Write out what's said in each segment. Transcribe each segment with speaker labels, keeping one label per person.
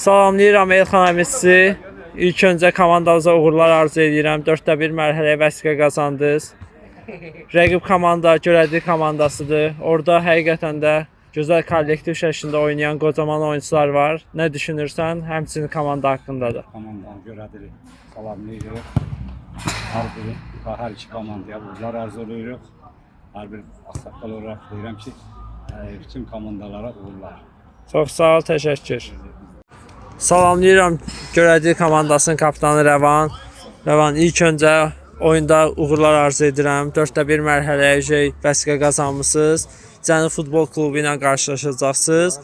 Speaker 1: Salamlayıram Elxan əmi sizi. İlk öncə komandamıza uğurlar arzu edirəm. 4-də 1 mərhələyə vəsiqə qazandınız. Rəqib komanda görəcək komandasıdır. Orada həqiqətən də gözəl kollektiv şəklində oynayan qocaman oyuncular var. Nə düşünürsən? Həmçinin komanda haqqında da.
Speaker 2: Komandanı görədirik. Salamlayırıq. Hər iki komandaya uğurlar arzulayırıq. Hər bir assaqqal olaraq deyirəm ki, bütün komandalara uğurlar.
Speaker 1: Çox sağ ol, təşəkkür. Salamlayıram görəcək komandasının kapitanı Rəvan. Rəvan, ilk öncə oyunda uğurlar arzu edirəm. 4-də 1 mərhələyə vəsiqə qazanmısınız. Cənubi Futbol Klubu ilə qarşılaşacaqsınız.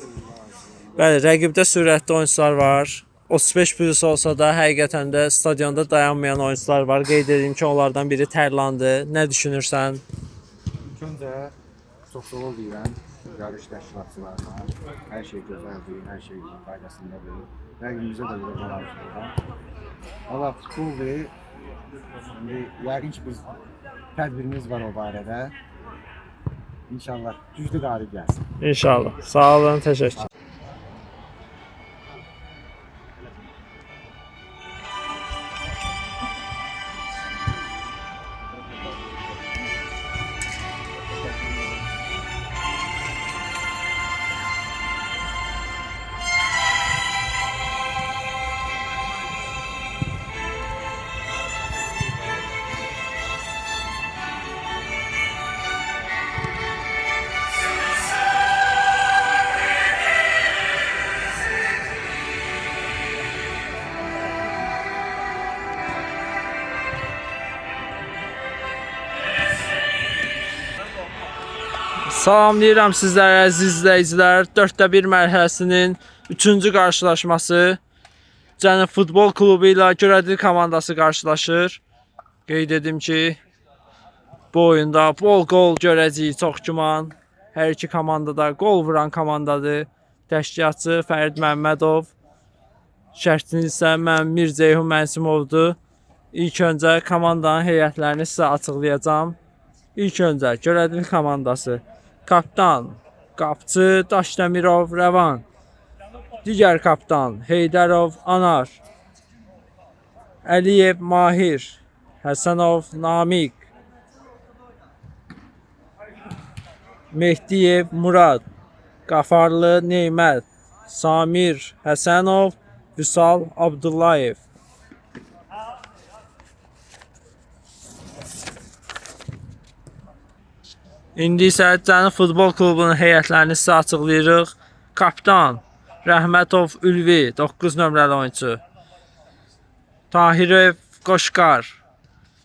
Speaker 1: Bəli, rəqibdə sürətli oyuncular var. 35 plus olsa da həqiqətən də stadionda dayanmayan oyuncular var. Qeyd edeyim ki, onlardan biri Tərlandır. Nə düşünürsən?
Speaker 3: İlk öncə çox sağ ol deyirəm. Yarış təşkilatçılarına. Hər şey gözəldir, hər şey qaydasındadır. Rəqibimizə də uğurlar arzulayıram. Valla futboldur. İndi yəqin ki, biz tədbirimiz var o barədə. İnşallah güclü qalib gəlsin.
Speaker 1: İnşallah. Sağ olun, təşəkkür. Salamlayıram sizlərə, əziz izləyicilər. 4-də 1 mərhələsinin 3-cü qarşılaşması Cənubi Futbol Klubu ilə görəcək komandası qarşılaşır. Qeyd edim ki, bu oyunda bol gol görəcəyik, çox güman. Hər iki komanda da gol vuran komandadır. Təşkilatçı Fərid Məmmədov, şərtçini isə Mir Ceyhun Mənsimovdur. İlk öncə komandanın heyətlərini sizə açıqlayacağam. İlk öncə görəcək komandası. Kapitan Qapçı Daşdəmirov Rəvan. Digər kapitan Heydərov Anar. Əliyev Mahir. Həsənov Namiq. Mehdiyev Murad. Qafarlı Neymət. Samir Həsənov. Vüsal Abdullayev. İndi isə Cənubi Futbol Klubunun heyətlərini sizə açıqlayırıq. Kapitan Rəhmətov Ülvi, 9 nömrəli oyuncu. Tahirev Qoşqar,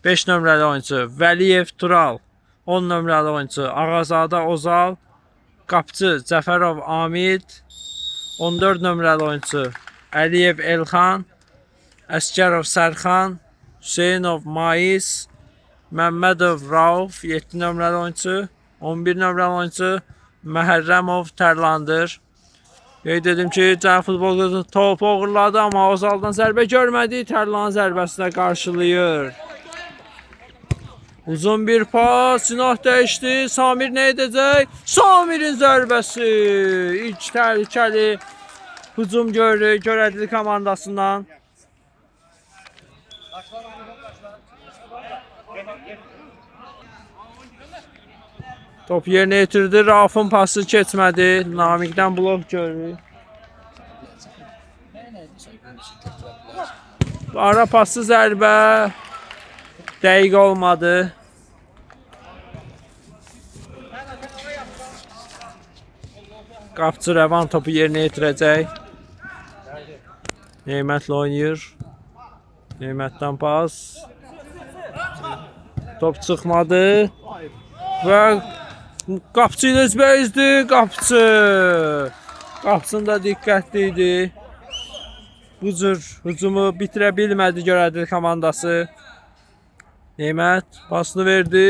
Speaker 1: 5 nömrəli oyuncu. Vəliyev Tural, 10 nömrəli oyuncu. Ağazadə Ozal, qapçı Cəfərov Amid, 14 nömrəli oyuncu. Əliyev Elxan, Əskərov Sərxan, Hüseynov Mais, Məmmədov Rauf, 7 nömrəli oyuncu. 11 nömrəli oyuncu Məhərrəmov Tərlandır. Qeyd edim ki, Cənubi Futbol Klubu topu uğurladı, amma Ozaldan zərbə görmədi. Tərlanın zərbəsinə qarşılayır. Uzun bir pas, cinah dəyişdi. Samir nə edəcək? Samirin zərbəsi. İlk təhlükəli hücum görəcək komandasından. Top yerinə yetirdi. Rauf'un pası keçmədi. Namiqdən blok görürük. Ara pası zərbə dəqiq olmadı. Qapçı Rəvan topu yerinə yetirəcək. Neymətlə oynayır. Neymətdən pas. Top çıxmadı. Və qapçı ilə üzbəyizdi. Qapçının da diqqətli idi. Bu cür hücumu bitirə bilmədi görəcək komandası. Neymət pasını verdi.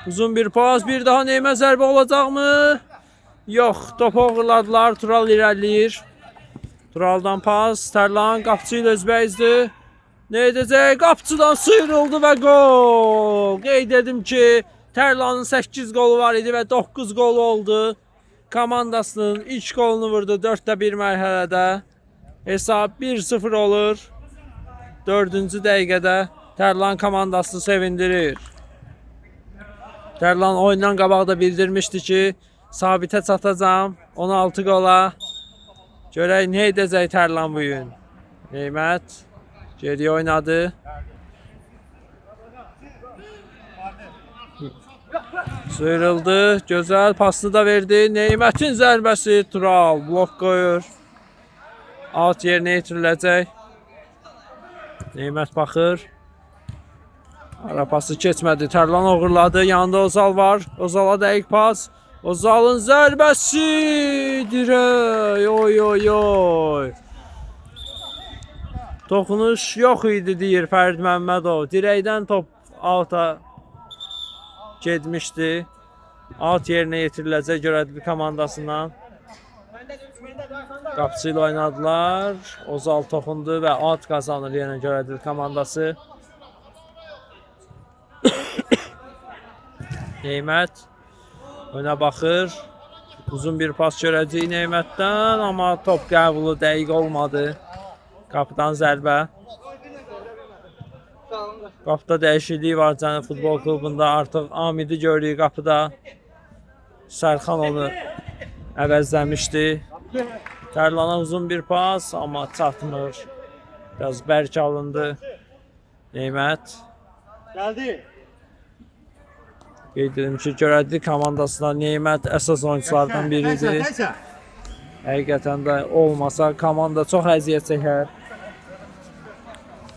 Speaker 1: Uzun bir pas. Bir daha Neymət zərbə olacaqmı? Yox. Topu uğurladılar. Tural irəliləyir. Turaldan pas. Tərlan qapçı ilə üzbəyizdi. Nə edəcək? Qapçıdan sıyrıldı və gol. Qeyd edim ki, Tərlanın 8 qolu var idi və 9 qolu oldu. Komandasının ilk qolunu vurdu 4-də 1 mərhələdə. Hesab 1-0 olur. 4-cü dəqiqədə Tərlan komandasını sevindirir. Tərlan oyundan qabaqda bildirmişdi ki, sabitə çatacağam 16 qola. Görək nə edəcək Tərlan bu gün. Neymət geriyə oynadı. Sıyrıldı. Gözəl pasını da verdi. Neymətin zərbəsi Tural blok qoyur. Out yerinə yetiriləcək. Neymət baxır. Ara pası keçmədi. Tərlan uğurladı. Yanında Ozal var. Ozala dəqiq pas. Ozalın zərbəsi dirək. Oy oy oy. Toxunuş yox idi deyir Fərid Məmmədov. Dirəkdən top outa getmişdi. Out yerinə yetiriləcək görədli komandasından. Qapıcı ilə oynadılar. Ozal toxundu və out qazanır yenə görədli komandası. Neymət önə baxır. Uzun bir pas görəcək Neymətdən, amma top qəbulu dəqiq olmadı. Qapıdan zərbə. Qapıda dəyişiklik var Cənubi Futbol Klubunda. Artıq Amidi görürük qapıda. Sərxan onu əvəzləmişdi. Tərlana uzun bir pas, amma çatmır. Biraz bərk alındı. Neymət.
Speaker 4: Geldi.
Speaker 1: Qeyd edim ki, görədli komandasında Neymət əsas oyunculardan biridir. Həqiqətən də olmasa komanda çox əziyyət çəkər.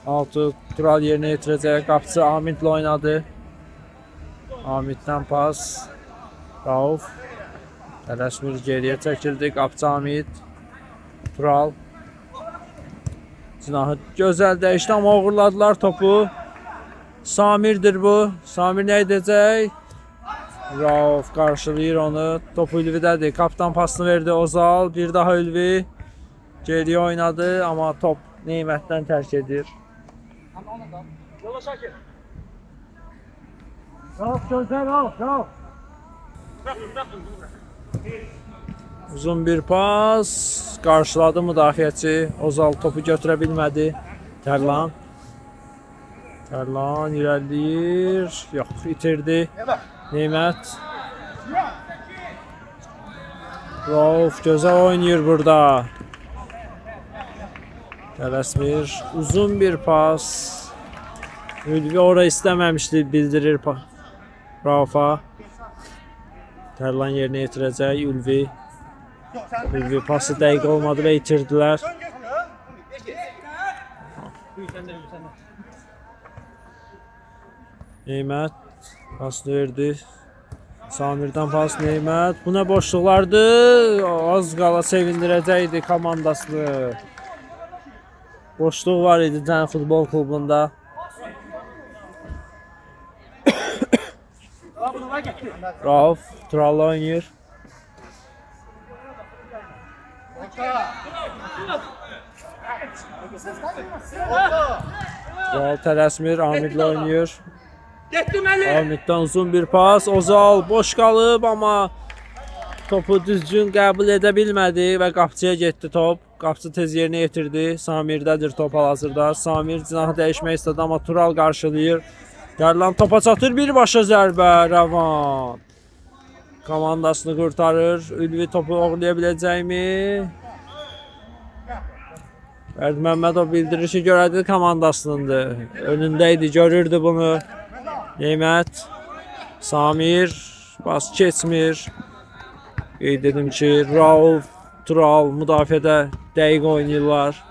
Speaker 1: Altı Tural yerinə yetirəcək. Qapıcı Amidlə oynadı. Amiddən pas. Rauf. Tələsmir geriyə çəkildi. Qapıcı Amid. Tural. Cinahı gözəl dəyişdi, amma uğurladılar topu. Samirdir bu. Samir nə edəcək? Rauf qarşılayır onu. Topu Ülvidədir. Kapitan pasını verdi Ozal. Bir daha Ülvi. Geriyə oynadı, amma top Neymətdən tərk edir.
Speaker 4: Yola Şakir.
Speaker 1: Rauf gözəl Rauf.
Speaker 4: Bırakın.
Speaker 1: Uzun bir pas. Qarşıladı müdafiəçi. Ozal topu götürə bilmədi. Tərlan. Tərlan irəliləyir. Yox, itirdi. Neymət. Rauf gözəl oynayır burada. Tələsmir. Uzun bir pas. Ülvi ora istəməmişdi, bildirir Raufa. Tərlan yerinə yetirəcək Ülvi. Ülvi pası dəqiq olmadı və itirdilər. Neymət pasını verdi. Samirdən pas Neymət. Bu nə boşluqlardır? Az qala sevindirəcəkdi komandasını. Boşluq var idi Cənubi Futbol Klubunda. Rauf Tural'la oynayır. Tural tələsmir, Amidlə oynayır. Amiddən uzun bir pas. Ozal boş qalıb, amma topu düzgün qəbul edə bilmədi və qapıcıya getdi top. Qapıcı tez yerinə yetirdi. Samirdədir top hal-hazırda. Samir cinahı dəyişmək istədi, amma Tural qarşılayır. Tərlan topa çatır, birbaşa zərbə, Rəvan. Komandasını qurtarır. Ülvi topu oğurlaya biləcəkmi? Fərid Məmmədov bildirir ki, görədi komandasınındır. Önündə idi, görürdü bunu. Neymət. Samir. Bas keçmir. Qeyd edim ki, Rauf, Tural müdafiədə dəqiq oynayırlar.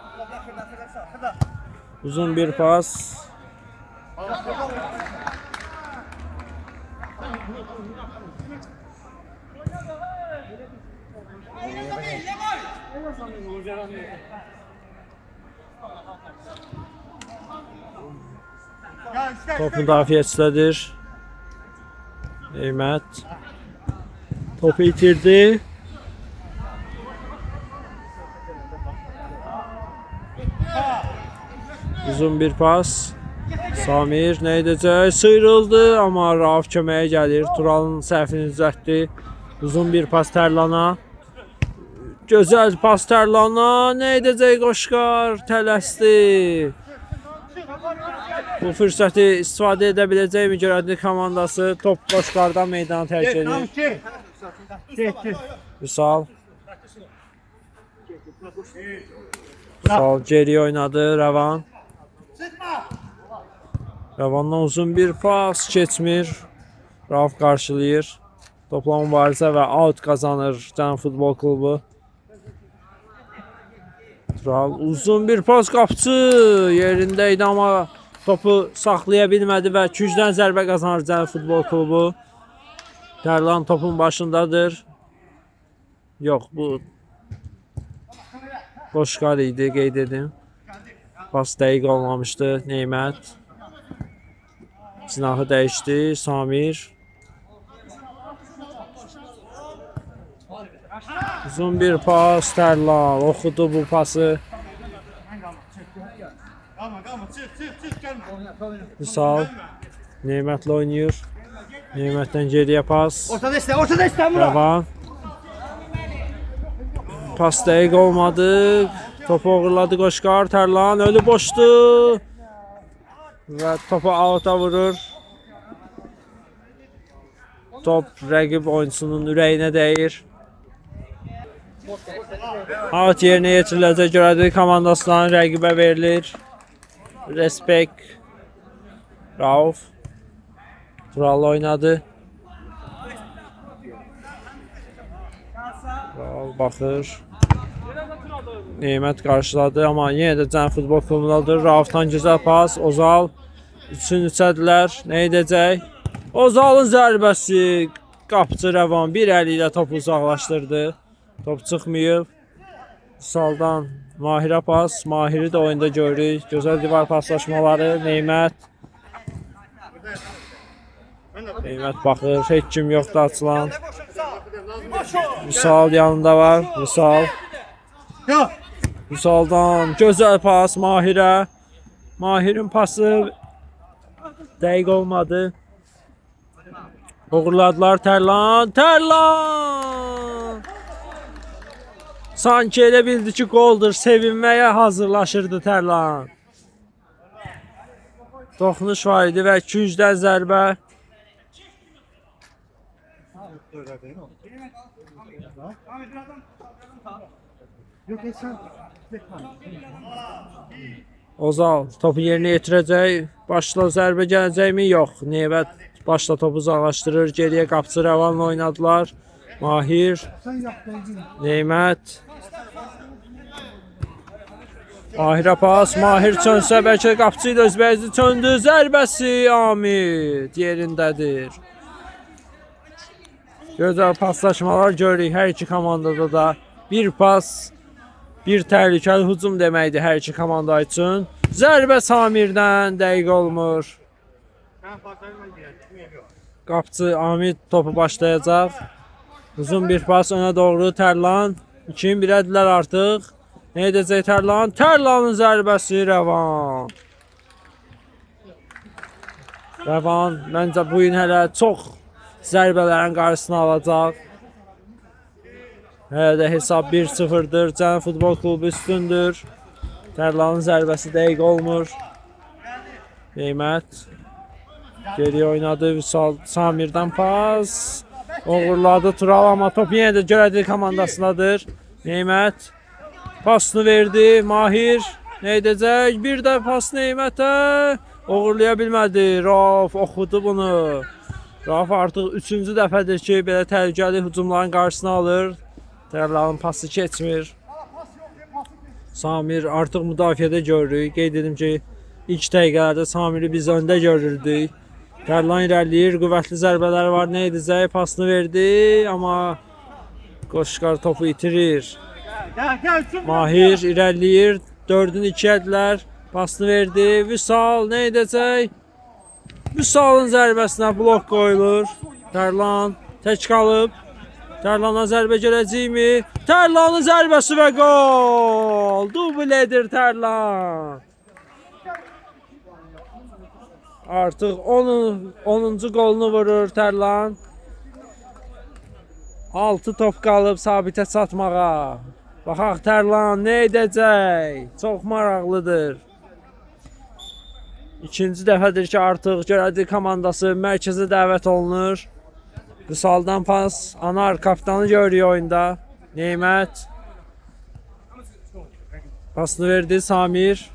Speaker 1: Uzun bir pas. Top müdafiəçilədir. Neymət. Topu itirdi. Uzun bir pas. Samir nə edəcək? Sıyrıldı, amma Rauf köməyə gəlir. Turalın səhvini düzəltdi. Uzun bir pas Tərlana. Gözəl pas Tərlandan. Nə edəcək Qoşqar? Tələsdi. Bu fürsəti istifadə edə biləcəkmi Görədli komandası? Top Qoşqardan meydanı tərk edir. Vüsal. Vüsal geriyə oynadı. Rəvan. Rəvandan uzun bir pas keçmir. Rauf qarşılayır. Topla mübarizə və out qazanır Can Futbol Klubu. Tural uzun bir pas qapçı yerində idi amma topu saxlaya bilmədi və küncdən zərbə qazanır Can Futbol Klubu. Tərlan topun başındadır. Yox, bu Qoşqar idi, qeyd edim. Pas dəqiq olmamışdı Neymət. Cinahı dəyişdi Samir. Uzun bir pas Tərlan oxudu bu pası. Vüsal Neymətlə oynayır. Neymətdən geriyə pas.
Speaker 4: Ortada iste Murat.
Speaker 1: Rəvan. Pas dəqiq olmadı. Topu uğurladı Qoşqar. Tərlan ölü boşdu. Və topu out'a vurur. Top rəqib oyuncusunun ürəyinə dəyir. Out yerinə yetiriləcək Görədli komandasından rəqibə verilir. Respekt. Rauf. Tural oynadı. Tural baxır. Neymət qarşıladı amma yenə də Can Futbol Klubu'ndadır. Rauf'tan gözəl pas. Ozal. 3-ün 3-ədilər. Nə edəcək? Ozal'ın zərbəsi. Qapçı Rəvan bir əli ilə topu uzaqlaşdırdı. Top çıxmayıb. Saldan Mahirə pas. Mahiri də oyunda görürük. Gözəl divar paslaşmaları. Neymət. Neymət baxır. Heç kim yoxdur açılan. Vüsal yanında var. Vüsal. Vüsaldan gözəl pas Mahirə. Mahirin pası dəqiq olmadı. Uğurladılar Tərlan. Tərlan! Sanki elə bildi ki goldur. Sevinməyə hazırlaşırdı Tərlan. Toxunuş var idi və küncdən zərbə. Ozal topu yerinə yetirəcək. Başla zərbə gələcəkmi? Yox. Neymət başla topu uzaqlaşdırır. Geriyə qapçı Rəvanla oynadılar. Mahir. Neymət. Mahirə pas. Mahir çönsə bəlkə qapçı ilə özbəyizli çöndü. Zərbəsi Amid yerindədir. Gözəl paslaşmalar görürük hər iki komandada da. Bir pas, bir təhlükəli hücum deməkdir hər iki komanda üçün. Zərbə Samirdən dəqiq olmur. Qapçı Amid topu başlayacaq. Uzun bir pas önə doğru Tərlan. 2-in 1-ədilər artıq. Nə edəcək Tərlan? Tərlanın zərbəsi Rəvan. Rəvan məncə bu gün hələ çox zərbələrin qarşısını alacaq. Hələ də hesab 1-0'dır. Can Futbol Klubu üstündür. Tərlanın zərbəsi dəqiq olmur. Neymət. Geriyə oynadı. Vüsal Samirdən pas. Uğurladı Tural amma top yenə də Görədli komandasındadır. Neymət. Pasını verdi. Mahir. Nə edəcək? Bir də pas Neymətə. Uğurlaya bilmədi. Rauf oxudu bunu. Rauf artıq 3-cü dəfədir ki, belə təhlükəli hücumların qarşısını alır. Tərlanın pası keçmir. Samir artıq müdafiədə görürük. Qeyd edim ki, ilk dəqiqələrdə Samiri biz öndə görürdük. Tərlan irəliləyir, qüvvətli zərbələri var. Nə edəcək? Pasını verdi, amma Qoşqar topu itirir. Mahir irəliləyir, 4-ün 2-ədilər. Pasını verdi. Vüsal nə edəcək? Vüsalın zərbəsinə blok qoyulur. Tərlan tək qalıb. Tərlana zərbə gələcəkmi? Tərlanın zərbəsi və gol! Dubledir Tərlan. Artıq 10-cu qolunu vurur Tərlan. 6 top qalıb sabitə çatmağa. Baxaq Tərlan nə edəcək? Çox maraqlıdır. İkinci dəfədir ki, artıq Görədi komandası mərkəzə dəvət olunur. Vüsaldan pas, Anar kapitanı görüyor oyunda. Neymət. Pasını verdi Samir.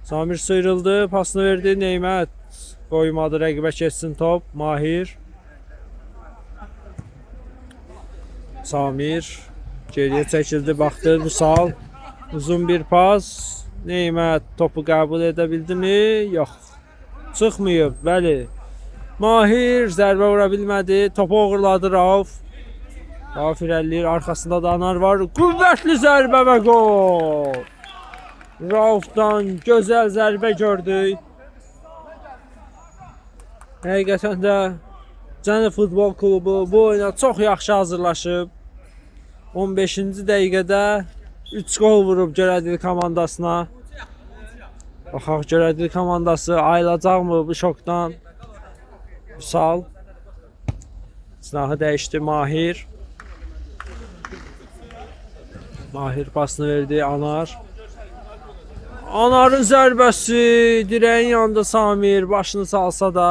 Speaker 1: Samir sıyrıldı, pasını verdi Neymət. Qoymadı rəqibə keçsin top. Mahir. Samir. Geriyə çəkildi, baxdı Vüsal. Uzun bir pas. Neymət topu qəbul edə bildimi? Yox. Çıxmayıb, bəli. Mahir zərbə vura bilmədi. Topu uğurladı Rauf. Rauf irəliləyir, arxasında da Anar var. Qüvvətli zərbə və gol. Raufdan gözəl zərbə gördük. Həqiqətən də Cənubi Futbol Klubu bu oyuna çox yaxşı hazırlaşıb. 15-ci dəqiqədə 3 gol vurub Görədil komandasına. Baxaq Görədil komandası ayılacaqmı bu şokdan? Vüsal. Silahı dəyişdi Mahir. Mahir pasını verdi Anar. Anarın zərbəsi dirəyin yanında Samir başını salsa da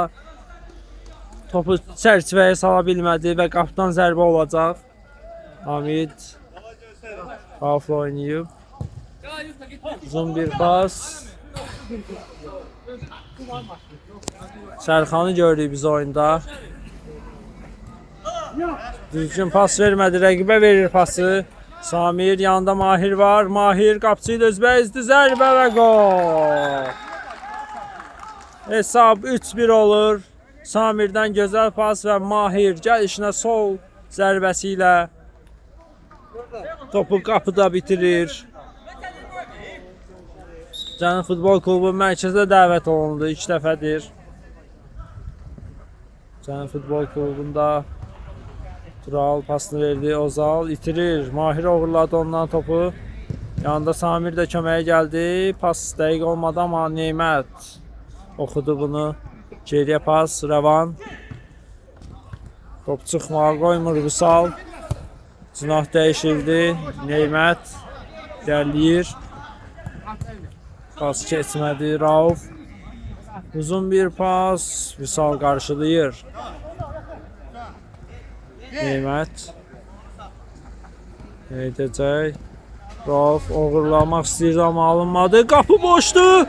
Speaker 1: topu çərçivəyə sala bilmədi və qapıdan zərbə olacaq. Hamid Rauf'la oynayıb. Uzun bir pas. Sərxanı gördük biz oyunda. Düzgün pas vermədi, rəqibə verir pası. Samir yanında Mahir var. Mahir qapıcı ilə özbəyizdi, zərbə və gol. Hesab 3-1 olur. Samirdən gözəl pas və Mahir gəlişinə sol zərbəsi ilə topu qapıda bitirir. Cənubi Futbol Klubu mərkəzə dəvət olundu 2 dəfədir. Cənubi Futbol Klubunda Tural pasını verdi, Ozal itirir. Mahir uğurladı ondan topu. Yanında Samir də köməyə gəldi. Pas dəqiq olmadı amma Neymət oxudu bunu. Geriyə pas, Rəvan. Top çıxmağa qoymur Vüsal. Cinah dəyişildi. Neymət gəliyir. Pas keçmədi Rauf. Uzun bir pas. Vüsal qarşılayır. Neymət. Edəcək. Rauf uğurlamaq istəyirdi amma alınmadı. Qapı boşdu.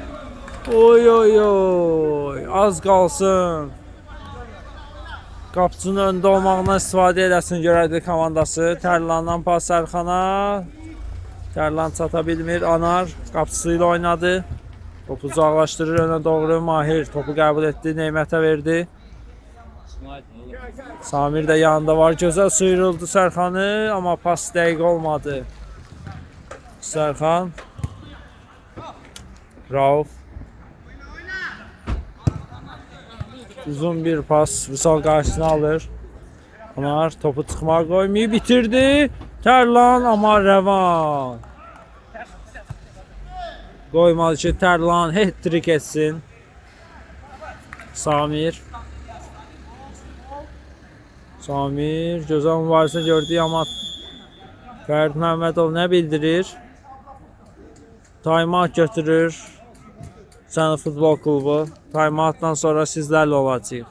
Speaker 1: Oy oy oy. Az qalsın. Qapıcının önündə olmağından istifadə eləsin Görədi komandası. Tərlandan pas Sərxana. Tərlan çata bilmir. Anar qapıcısı ilə oynadı. Topu uzaqlaşdırır önə doğru. Mahir topu qəbul etdi. Neymətə verdi. Samir də yanında var. Gözəl sıyrıldı Sərxanı amma pas dəqiq olmadı. Sərxan. Rauf. Uzun bir pas. Vüsal qarşısına alır. Anar topu çıxmağa qoymayıb bitirdi. Tərlan amma Rəvan. Qoymadı ki Tərlan hat-trick etsin. Samir. Samir gözəl mübarizə gördü amma Fərid Məmmədov nə bildirir? Taymat götürür Cənubi Futbol Klubu. Taymatdan sonra sizlərlə olacağıq.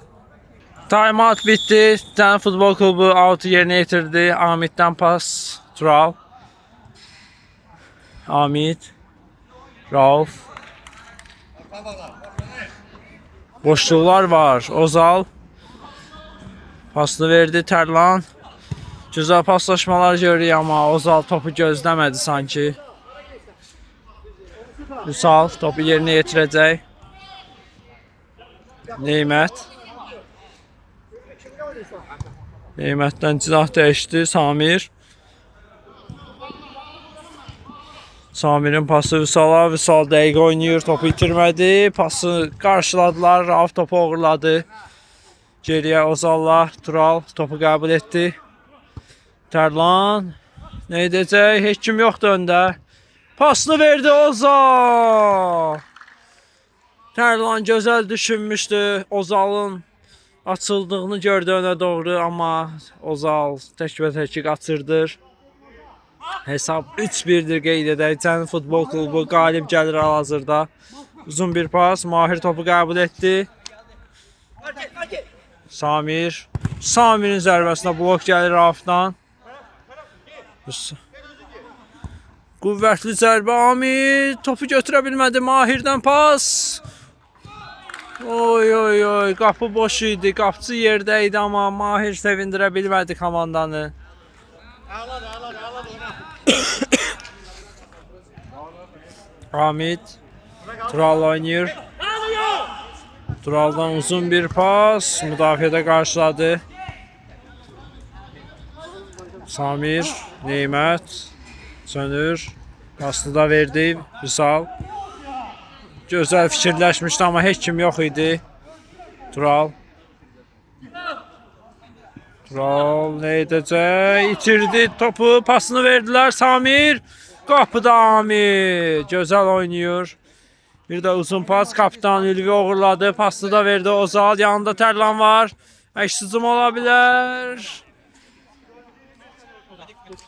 Speaker 1: Taymat bitdi. Cənubi Futbol Klubu out'u yerinə yetirdi. Amiddən pas Tural. Amid. Rauf. Boşluqlar var. Ozal. Pasını verdi Tərlan. Gözəl paslaşmalar görürük amma Ozal topu gözləmədi sanki. Vüsal topu yerinə yetirəcək. Neymət. Neymətdən cinah dəyişdi Samir. Samirin pası Vüsala. Vüsal dəqiq oynayır, topu itirmədi. Pası qarşıladılar. Rauf topu uğurladı. Geriyə Ozalla Tural topu qəbul etdi. Tərlan nə edəcək? Heç kim yoxdur öndə. Pasını verdi Ozal. Tərlan gözəl düşünmüşdü. Ozalın açıldığını gördü önə doğru amma Ozal təkbətəki qaçırdır. Hesab 3-1-dir qeyd edək. Cənubi Futbol Klubu qalib gəlir hal-hazırda. Uzun bir pas, Mahir topu qəbul etdi. Samir'in zərbəsinə blok gəlir Raufdan. Qüvvətli zərbə Amir topu götürə bilmədi. Mahirdən pas. Oy, qapı boş idi. Qapıcı yerdə idi amma Mahir sevindirə bilmədi komandanı. Hamid Tural oynayır. Turaldan uzun bir pas. Müdafiədə qarşıladı. Samir, Neymət Sönür. Pasını da verdi. Vüsal. Gözəl fikirləşmişdi amma heç kim yox idi. Tural nə edəcək? İtirdi topu. Pasını verdilər. Samir. Qapıda Amir. Gözəl oynayır. Bir də uzun pas. Kapitan Ülvi uğurladı. Pasını da verdi Ozal. Yanında Tərlan var. Əks-hücum ola bilər.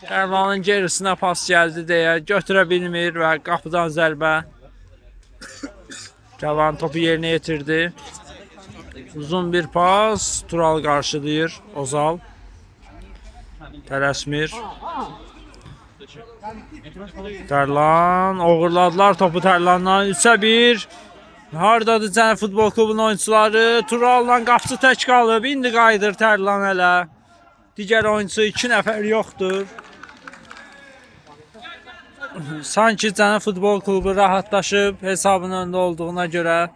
Speaker 1: Tərlanın gerisinə pas gəldi deyə götürə bilmir və qapıdan zərbə. Cavan topu yerinə yetirdi. Uzun bir pas. Tural qarşılayır. Ozal. Tələsmir. Tərlan. Uğurladılar topu Tərlandan. 3-1. Hardadır Cənubi Futbol Klubunun oyuncuları? Tural'la qapıcı tək qalıb. İndi qayıdır Tərlan hələ. Digər oyuncu 2 nəfər yoxdur. Sanki Cənubi Futbol Klubu rahatlaşıb hesabın önündə olduğuna görə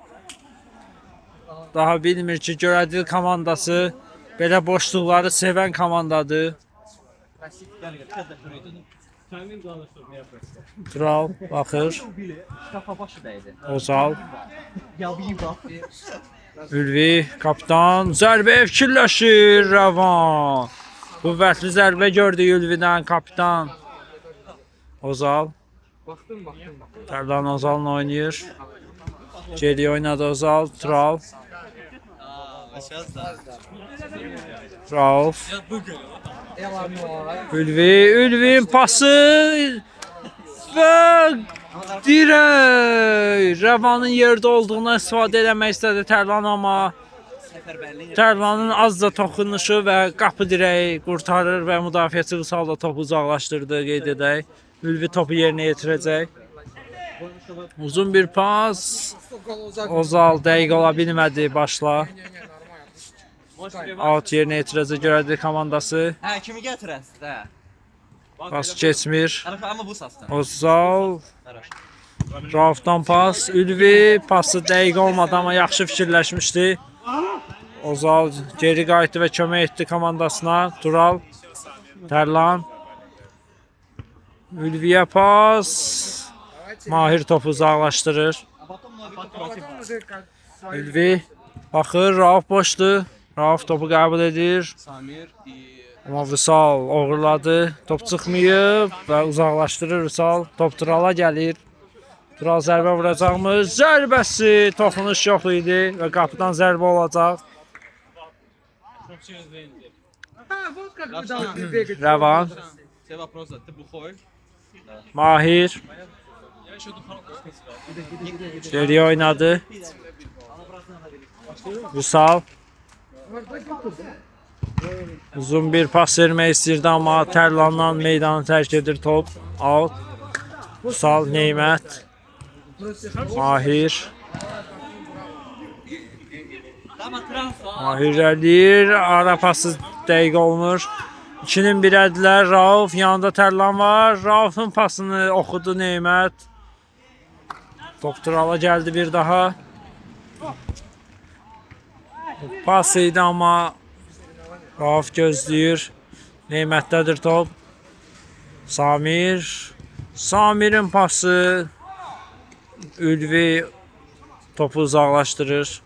Speaker 1: daha bilmir ki, Görədil komandası belə boşluqları sevən komandadır. Tural baxır. Ozal. Ülvi, kapitan. Zərbə fikirləşir. Rəvan. Qüvvətli zərbə gördü Ülvidən kapitan. Ozal. Tərlan Ozal'la oynayır. Geri oynadı Ozal. Tural. Rauf. Ülvi'nin pası və dirək. Rəvanın yerdə olduğuna istifadə eləmək istədi Tərlan amma Tərlanın az da toxunuşu və qapı dirəyi qurtarır və müdafiəçi Vüsal da topu uzaqlaşdırdı qeyd edək. Ülvi topu yerinə yetirəcək. Uzun bir pas. Ozal dəqiq ola bilmədi başla. Out yerinə yetirəcək Görədil komandası.
Speaker 5: Kimi gətirəsiz də?
Speaker 1: Pas keçmir.
Speaker 5: Amma bu səsdən.
Speaker 1: Ozal. Raufdan pas. Ülvi pası dəqiq olmadı amma yaxşı fikirləşmişdi. Ozal geri qayıtdı və kömək etdi komandasına. Tural. Tərlan. Ülviyə pas. Mahir topu uzaqlaşdırır. Ülvi baxır. Rauf boşdur. Rauf topu qəbul edir. Amma Vüsal uğurladı. Top çıxmayıb və uzaqlaşdırır Vüsal. Top Tural'a gəlir. Tural zərbə vuracaqmı? Zərbəsi toxunuş yox idi və qapıdan zərbə olacaq. Rəvan. Mahir. Geri oynadı. Vüsal. Uzun bir pas vermək istəyirdi amma Tərlandan meydanı tərk edir top. Out. Vüsal, Neymət. Mahir. Mahir eləyir. Ara pası dəqiq olmur. 2-nin 1-ədirlər. Rauf. Yanında Tərlan var. Rauf'un pasını oxudu Neymət. Top Tural'a gəldi bir daha. Pas idi amma Rauf gözləyir. Neymətdədir top. Samir. Samir'in pası. Ülvi topu uzaqlaşdırır.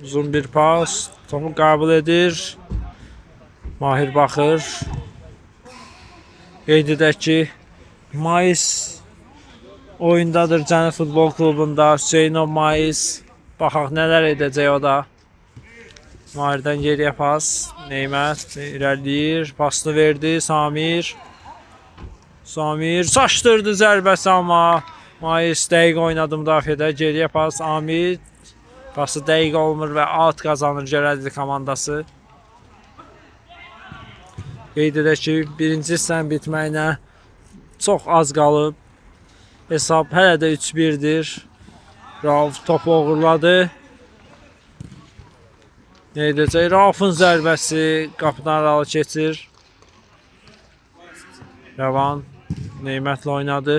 Speaker 1: Uzun bir pas. Topu qəbul edir. Mahir baxır. Qeyd edək ki, mayıs oyundadır Cənub Futbol Klubunda. Hüseynov Mayis. Baxaq nələr edəcək o da. Mahirdən geriyə pas. Neymət irəliləyir. Pasını verdi. Samir. Samir saçdırdı zərbəsi amma Mayis dəqiq oynadı müdafiədə. Geriyə pas. Amid. Pası dəqiq olmur və alt qazanır Görədli komandası. Qeyd edək ki, birinci hissənin bitməyinə çox az qalıb. Hesab hələ də 3-1-dir. Rauf topu uğurladı. Nə edəcək? Raufun zərbəsi qapıdan aralı keçir. Rəvan Neymətlə oynadı.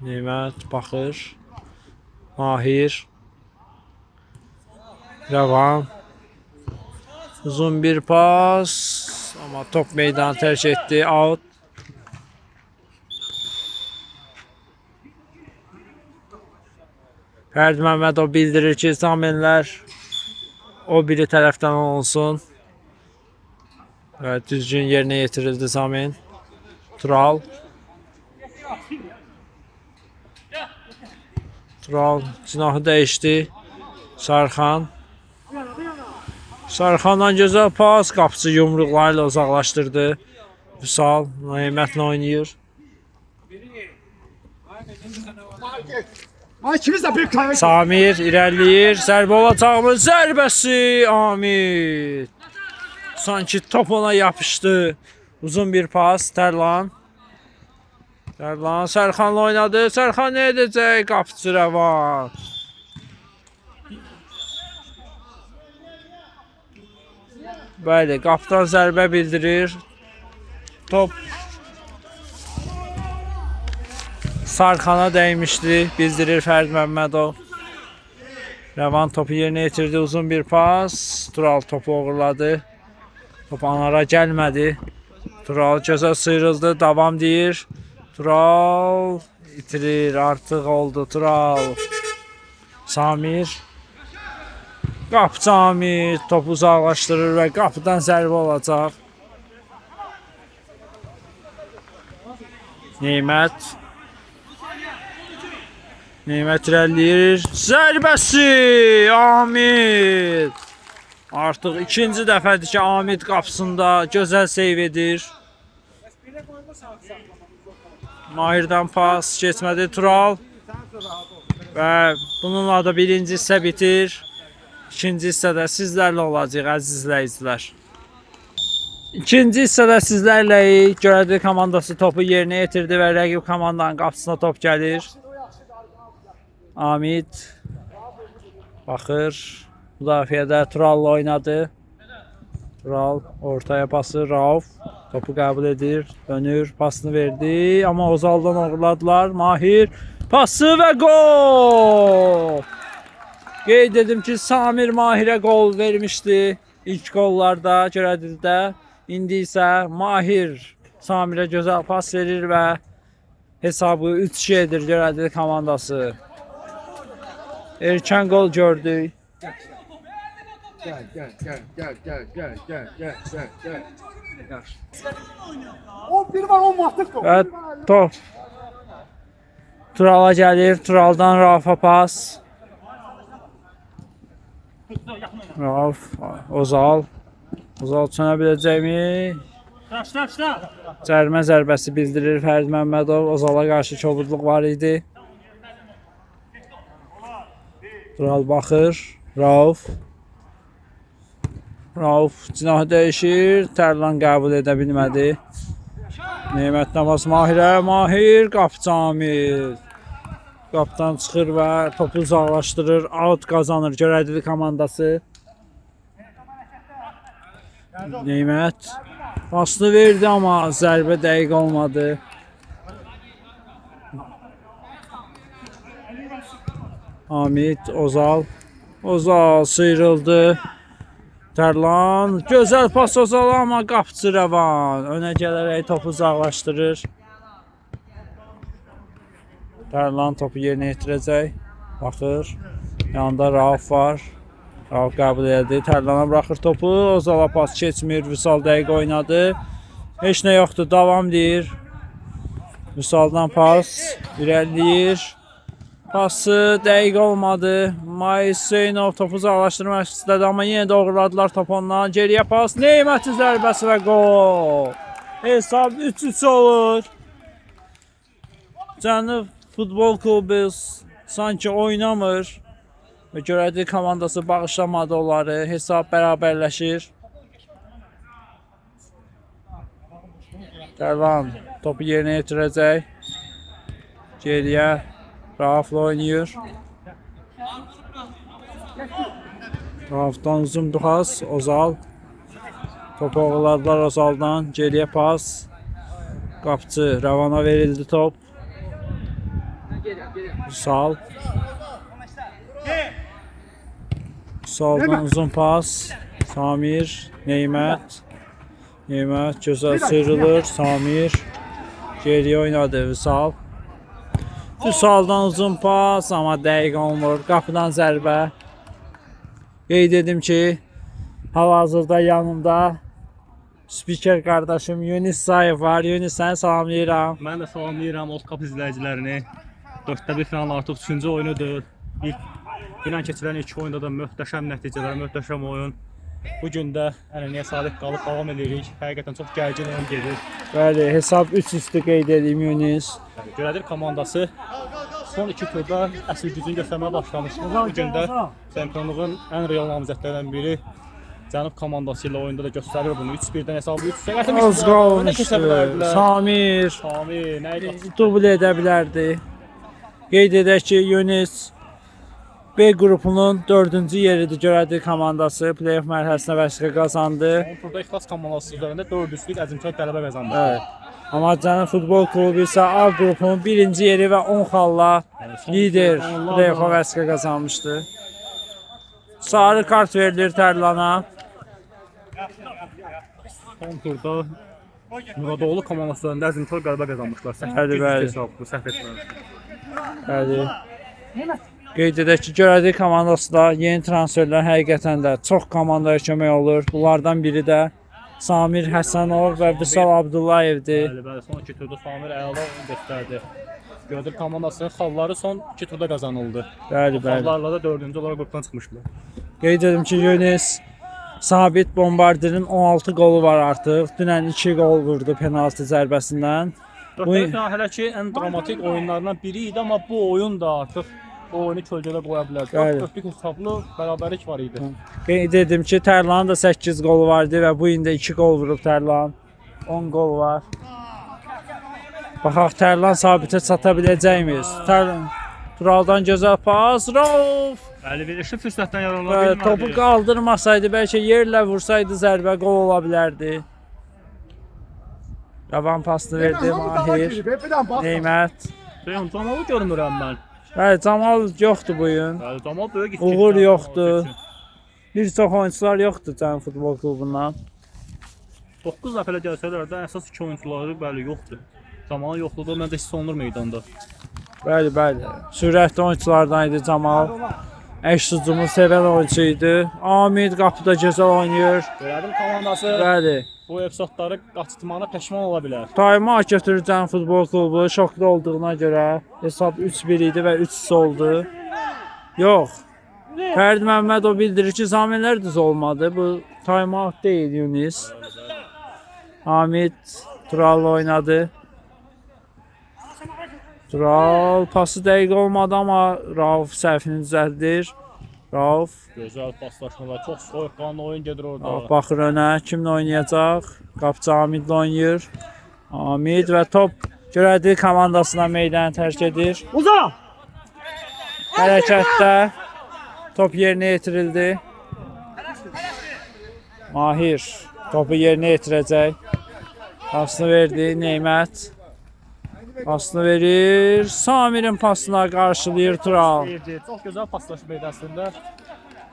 Speaker 1: Neymət baxır. Mahir. Rəvan. Uzun bir pas. Amma top meydanı tərk etdi. Out. Fərdi Məmmədov bildirir ki, zaminlər o biri tərəfdən olsun. Evet, düzgün yerinə yetirildi zamin. Tural. Tural cinahı dəyişdi. Sarxan. Sarxandan gözəl pas, qapıcı yumruqlarıyla uzaqlaşdırdı. Vüsal Neymətlə oynayır. Samir irəliləyir. Zərbə olacaqmı? Zərbəsi Amid. Sanki top ona yapışdı. Uzun bir pas. Tərlan. Tərlan Sərxanla oynadı. Sərxan nə edəcək? Qapıcı Rəvan. Bəli, qapıdan zərbə bildirir. Top Sarxana dəymişdi, bildirir Fərdi Məmmədov. Rəvan topu yerinə yetirdi, uzun bir pas. Tural topu uğurladı. Top anara gəlmədi. Tural gözəl sıyrıldı, davam deyir. Tural itirir, artıq oldu Tural. Samir. Qapıcı Amir topu uzaqlaşdırır və qapıdan zərbə olacaq. Neymət. Neymət irəliləyir. Zərbəsi Amid. Artıq ikinci dəfədir ki, Amid qapısında gözəl seyv edir. Mahirdən pas keçmədi Tural. Və bununla da birinci hissə bitir. İkinci hissədə sizlərlə olacaq əziz izləyicilər. İkinci hissədə sizlərləyik. Görədli komandası topu yerinə yetirdi və rəqib komandanın qapısına top gəlir. Amid baxır. Müdafiədə Turalla oynadı. Tural ortaya pası. Rauf topu qəbul edir. Dönür. Pasını verdi. Amma Ozaldan uğurladılar. Mahir pası və gol! Qeyd edim ki, Samir Mahirə qol vermişdi ilk qollarda Görədlidə. İndi isə Mahir Samirə gözəl pas verir və hesabı 3-2 edir Görədli komandası. Erkən qol gördük. Və top Turala gəlir. Turaldan Raufa pas. Rauf, Ozal. Ozal çönə biləcəkmi? Cərimə zərbəsi bildirir Fərdi Məmmədov. Ozala qarşı kobudluq var idi. Tural baxır. Rauf. Rauf cinahı dəyişir. Tərlan qəbul edə bilmədi. Neymət Navaz Mahirə. Mahir qapıcı Amid. Qapıdan çıxır və topu uzaqlaşdırır. Out qazanır Görədli komandası. Neymət pasını verdi, amma zərbə dəqiq olmadı. Amid, Ozal. Ozal sıyrıldı. Tərlan gözəl pas Ozal, amma qapıcı Rəvan önə gələrək topu uzaqlaşdırır. Tərlan topu yerinə yetirəcək. Baxır. Yanında Rauf var. Rauf qəbul edir. Tərlana bıraxır topu. Ozala pas keçmir. Vüsal dəqiq oynadı. Heç nə yoxdur. Davam deyir. Vüsaldan pas irəliləyir. Pası dəqiq olmadı. Mayıs Hüseynov topu uzaqlaşdırmaq istədi, amma yenə də uğurladılar topu ondan. Geriyə pas, Neymətin zərbəsi və gol. Hesab 3-3 olur. Cənub Futbol Klubu sanki oynamır və görədik komandası bağışlamadı onları. Hesab bərabərləşir. Tərlan topu yerinə yetirəcək. Geriyə Rauf'la oynayır. Rauf'dan uzun bir pas, Ozal. Topu oğuladılar Ozal'dan. Geriyə pas. Qapçı, Rəvana verildi top. Vüsal. Vüsal'dan uzun pas. Samir, Neymət. Neymət gözəl sıyrılır. Samir. Geriyə oynadı Vüsal. Vüsal'dan uzun pas, amma dəqiq olmur. Qapıdan zərbə. Qeyd edim ki, hal-hazırda yanımda spiker qardaşım Yunis Zayev var. Yunis, səni salamlayıram.
Speaker 6: Mən də salamlayıram Old Cup izləyicilərini. 4-1 final artıq 3-cü oyunudur. İlk keçirilən 2 oyunda da möhtəşəm nəticələr, möhtəşəm oyun. Bu gün də ənənəyə sadiq qalıb davam edirik. Həqiqətən çox gərgin oyun gedir.
Speaker 1: Bəli, hesab 3-3-dür qeyd edeyim Yunis.
Speaker 6: Görədir komandası son 2 turda əsl gücünü göstərməyə başlamışdı. Bu gün də çempionluğun ən real namizədlərindən biri Cənub komandası ilə oyunda da göstərir bunu. 3-1-dən hesabı 3-3-ə
Speaker 1: Az qalmışdı. Samir
Speaker 6: Samir, nə idi?
Speaker 1: dubl edə bilərdi. Qeyd edək ki, Yunis B qrupunun 4-cü yeridir görədik komandası. Play-off mərhələsinə vəsiqə qazandı.
Speaker 6: Son turda ixlas komandası üzərində 4-3lük əzimkar qələbə qazandı.
Speaker 1: Evet. Amma Cənub Futbol Klubu isə A qrupunun 1-ci yeri və 10 xalla lider play-offa vəsiqə qazanmışdı. Sarı kart verilir Tərlana.
Speaker 6: Son turda Muradoğlu komandası üzərində əzimkar qələbə qazanmışlar.
Speaker 1: Bəli, bəli.
Speaker 6: 8-1 hesablı səhv etmirəm.
Speaker 1: Bəli. Qeyd edək ki, görədik komandası da yeni transferlər həqiqətən də çox komandaya kömək olur. Bunlardan biri də Samir Həsənov və Vüsal Abdullayevdir.
Speaker 6: Bəli, bəli, son 2 turda Samir əla oyun göstərdi. Gördük komandasının xalları son 2 turda qazanıldı.
Speaker 1: Bəli, bəli.
Speaker 6: Xallarla da 4-cü olaraq qrupdan çıxmışlar.
Speaker 1: Qeyd edim ki, Yunis Sabit Bombardirin 16 qolu var artıq. Dünən 2 qol vurdu penaltı zərbəsindən.
Speaker 6: Dörtdə final hələ ki ən dramatik oyunlardan biri idi, amma bu oyun da artıq o oyunu kölgədə qoya bilər.
Speaker 1: Bəli.
Speaker 6: 4-lük hesablı bərabərlik var idi.
Speaker 1: Qeyd edim ki, Tərlanın da 8 qolu vardı və bu gün də 2 qol vurub Tərlan. 10 qol var. Baxaq Tərlan Sabitə çata biləcəkmiz. Tərlan Turaldan gözəl pas. Rauf!
Speaker 6: Bəli, verişli fürsətdən yararlana
Speaker 1: Bəli,
Speaker 6: bilmədi.
Speaker 1: topu qaldırmasaydı, bəlkə yerlə vursaydı zərbə qol ola bilərdi. Qavan pasını verdi Mahir. Neymət.
Speaker 6: Deyəm, Camalı görmürəm mən.
Speaker 1: Bəli, Camal yoxdur bu gün.
Speaker 6: Bəli, Camal böyük
Speaker 1: Uğur yoxdur. Bir çox oyunçular yoxdur Cənub Futbol Klubundan.
Speaker 6: 9 nəfərlə gəlsələr də əsas 2 oyunçuları bəli yoxdur. Camalın yoxluğu məndə hiss olunur meydanda.
Speaker 1: Bəli, bəli. Sürətli oyunçulardan idi Camal. Əks-hücumu sevən oyunçu idi. Amid qapıda gözəl oynayır.
Speaker 6: Görədim komandası
Speaker 1: Bəli.
Speaker 6: bu epizodları qaçırtmağına peşman ola bilər.
Speaker 1: Tayma götürür Cənub Futbol Klubu şoklu olduğuna görə. Hesab 3-1 idi və 3-3 oldu. Yox. Fərdi Məmmədov bildirir ki, zaminlər düz olmadı. Bu time-out deyil Yunis. Hamid Tural'la oynadı. Tural pası dəqiq olmadı, amma Rauf səhvini düzəldir. Rauf
Speaker 6: Gözəl paslaşmalar, çox soyuqqanlı oyun gedir orada.
Speaker 1: baxır önə, kimlə oynayacaq? Qapıcı Hamidlə oynayır. Hamid və top görədik komandasına meydanı tərk edir.
Speaker 4: Uza!
Speaker 1: Hərəkətdə top yerinə yetirildi. Mahir topu yerinə yetirəcək. Pasını verdi Neymət. Pasını verir. Samir'in pasına qarşılayır Tural.
Speaker 6: Çox gözəl paslaşma idi əslində.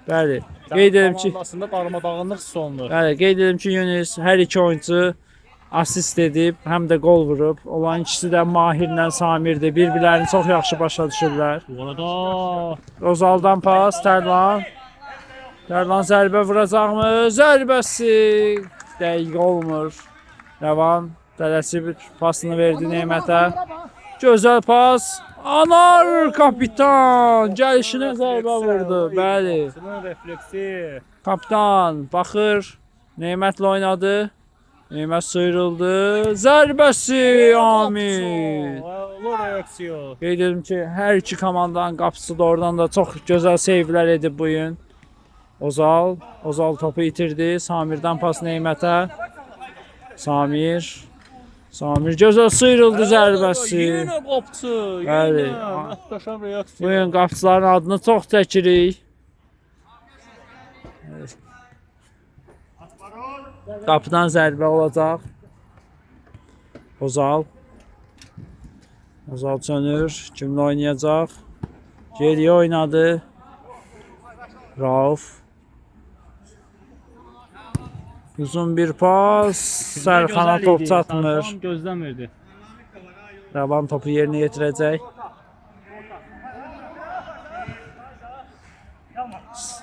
Speaker 1: Bəli. Qeyd edim ki,
Speaker 6: Komandasında darmadağınlıq hiss olunur.
Speaker 1: bəli, qeyd edim ki, Yunis hər iki oyunçu asist edib, həm də qol vurub. Olan ikisi də Mahirlə Samirdir. Bir-birlərini çox yaxşı başa düşürlər.
Speaker 6: Bu arada
Speaker 1: Rozaldan pas, Tərlan. Tərlan zərbə vuracaqmı? Zərbəsi dəqiq olmur. Rəvan Tələsib pasını verdi Neymətə. Gözəl pas. Anar kapitan gəlişinə zərbə vurdu. Bəli.
Speaker 6: Qapçının refleksi.
Speaker 1: Kapitan baxır. Neymətlə oynadı. Neymət sıyrıldı. Zərbəsi Amid.
Speaker 6: Olur reaksiyon.
Speaker 1: Qeyd edim ki, hər iki komandanın qapısı da oradan da çox gözəl seyvlər edib bu gün. Ozal topu itirdi. Samirdən pas Neymətə. Samir gözəl sıyrıldı zərbəsi.
Speaker 6: Yenə qapçı.
Speaker 1: Bəli.
Speaker 6: Möhtəşəm reaksiyon.
Speaker 1: Bu gün qapçıların adını çox çəkirik. Qapıdan zərbə olacaq. Ozal çönür. Kimlə oynayacaq? Geriyə oynadı. Rauf. Uzun bir pas. Sərxana top çatmır.
Speaker 6: Tam gözləmirdi.
Speaker 1: Rəvan topu yerinə yetirəcək.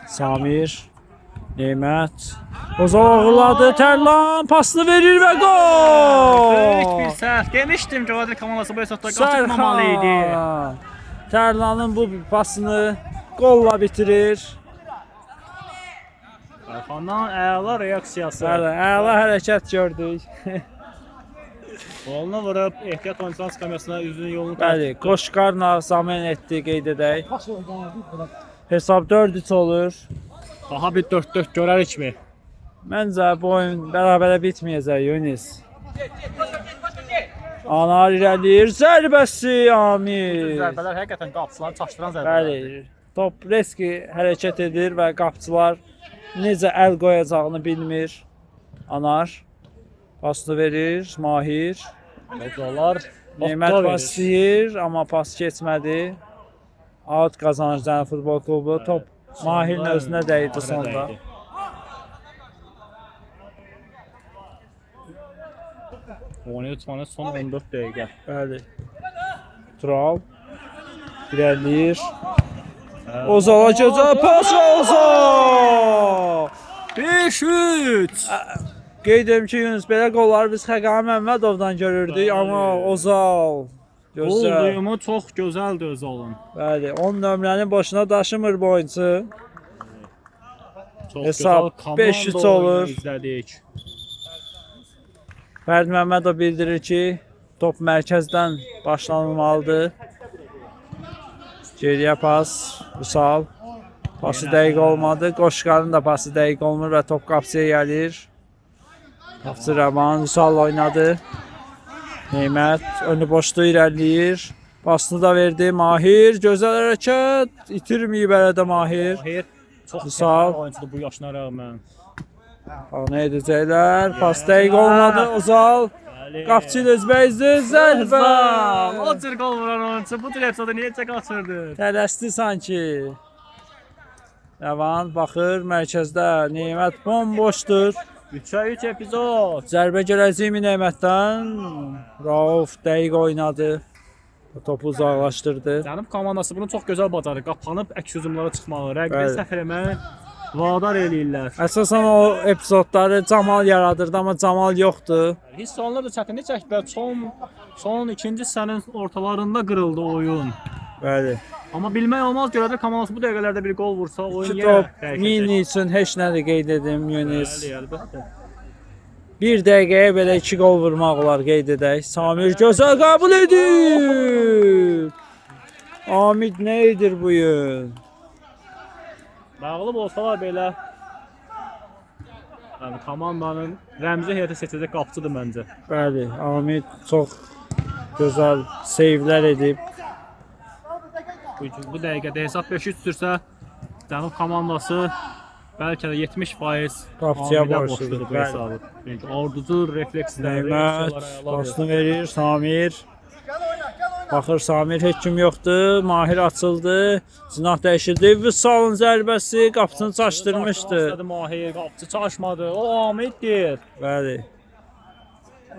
Speaker 1: Samir. Neymət. Ozal oğurladı. Tərlan pasını verir və
Speaker 6: Böyük bir
Speaker 1: gol!
Speaker 6: səhv. Demişdim ki, Adil komandası bu hesabda qaçırmamalı idi.
Speaker 1: Tərlanın bu pasını qolla bitirir.
Speaker 6: Sərxandan əla reaksiyası.
Speaker 1: Bəli, əla hərəkət gördük.
Speaker 6: Qolunu vurub ehtiyat oyuncuların skamerasına üzünün yolunu
Speaker 1: Bəli, Qoşqarla zamen etdi qeyd edək. Hesab 4-3 olur.
Speaker 6: Daha bir 4-4 görərikmi?
Speaker 1: Məncə bu oyun bərabərə bitməyəcək Yunis. Anar irəliyir, zərbəsi Amir.
Speaker 6: Zərbələr həqiqətən qapçıları çaşdıran zərbələr.
Speaker 1: Bəli, top riski hərəkət edir və qapçılar necə əl qoyacağını bilmir. Anar pasını verir, Mahir.
Speaker 6: Qocalar
Speaker 1: Neymət pas istəyir, amma pas keçmədi. Out qazanır Cənubi Futbol Klubu. Top Mahirin özünə dəydi sonda.
Speaker 6: Oynayıb son 14 dəqiqə.
Speaker 1: Bəli. Tural irəliyir. Ozala gözəl pas Ozal!
Speaker 6: 5-3.
Speaker 1: Qeyd edim ki, Yunus belə qolları biz Xəqani Məmmədovdan görürdük, amma Ozal
Speaker 6: Gol
Speaker 1: gözəl.
Speaker 6: duyumu çox gözəldir Özalın.
Speaker 1: Bəli, 10 nömrəni boşuna daşımır bu oyunçu.
Speaker 6: Çox
Speaker 1: Hesab
Speaker 6: gözəl komanda
Speaker 1: 5-3
Speaker 6: oyunu
Speaker 1: olur.
Speaker 6: izlədik.
Speaker 1: Fərd Məmmədov bildirir ki, top mərkəzdən başlanılmalıdır. Geriyə pas, Vüsal. Pası dəqiq olmadı. Qoşqarın da pası dəqiq olmur və top qapıya gəlir. Qapıcı Rəvan Vüsal oynadı. Neymət önü boşluq irəliləyir. Pasını da verdi Mahir. Gözəl hərəkət. İtirməyib ələdə Mahir.
Speaker 6: Mahir çox
Speaker 1: Vüsal.
Speaker 6: qəşəng oyuncudur bu yaşına rəğmən.
Speaker 1: Nə edəcəklər? Pas dəqiq olmadı. Ozal.
Speaker 6: Bəli.
Speaker 1: Qapıcı ilə üzbəyizdir. Zərbə.
Speaker 6: O cür qol vuran oyuncu bu direksiyada necə qaçırdı?
Speaker 1: Tələsdi sanki. Rəvan baxır mərkəzdə. Neymət bomboşdur.
Speaker 6: 3-ə 3 epizod.
Speaker 1: Zərbə gələcəkmi Neymətdən? Rauf dəqiq oynadı. Topu uzaqlaşdırdı.
Speaker 6: Cənub komandası bunu çox gözəl bacarır. Qapanıb əks hücumlara çıxmağı, rəqibi
Speaker 1: Bəli.
Speaker 6: səhv eləməyi vadar eləyirlər.
Speaker 1: Əsasən o epizodları Camal yaradırdı, amma Camal yoxdur.
Speaker 6: Hiss olunur da çətinlik çəkdilər. Son ikinci hissənin ortalarında qırıldı oyun.
Speaker 1: Bəli.
Speaker 6: Amma bilmək olmaz, görədir komandası bu dəqiqələrdə bir qol vursa oyun
Speaker 1: İki
Speaker 6: yenə
Speaker 1: top
Speaker 6: dəyişəcək.
Speaker 1: Mini üçün heç nədir qeyd edim Yunis.
Speaker 6: Bəli, əlbəttə.
Speaker 1: Bir dəqiqəyə belə 2 gol vurmaq olar qeyd edək. Samir gözəl qəbul edir. Amid nə edir bu gün?
Speaker 6: Məğlub olsalar belə yəni komandanın rəmzi heyəti seçəcək qapıcıdır məncə.
Speaker 1: Bəli, Amid çox gözəl seyvlər edib.
Speaker 6: Bu dəqiqədə hesab 5-3 sürsə Cənub komandası bəlkə də 70%
Speaker 1: Qapıcıya
Speaker 6: Amidə
Speaker 1: borcludur,
Speaker 6: bu
Speaker 1: bəli.
Speaker 6: hesabı. Çünki orducu refleksləri,
Speaker 1: Neymət pasını verir, Samir. Baxır Samir heç kim yoxdur. Mahir açıldı. Cinah dəyişildi. Vüsalın zərbəsi qapısını çaşdırmışdı.
Speaker 6: Mahir qapıcı çaşmadı. O Amiddir.
Speaker 1: Bəli.